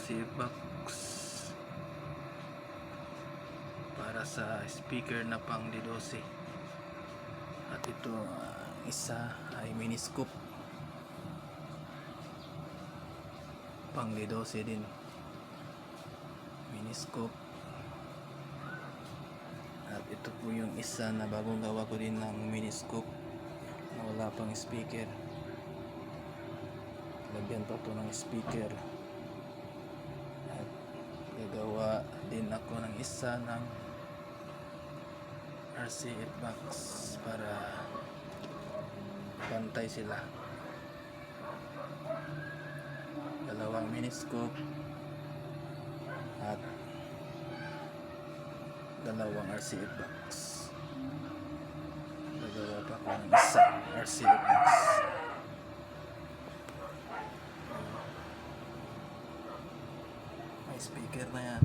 RCA box para sa speaker na pang D12. At ito isa ay mini scoop pang D12 din, mini scoop. At ito po yung isa na bagong gawa ko din ng mini scoop na wala pang speaker. Lagyan pa to ng speaker. At gagawa din ako ng isa ng RCA box para pantay sila. Dalawang mini scoop at dalawang RCA box. Gagawa pa ako ng isang RCA box. May speaker na yan.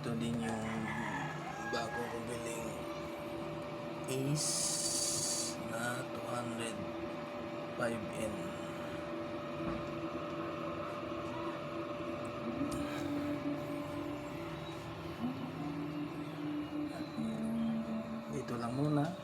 Ito din yung bago kong biling Ace na 205N. Dito lang muna.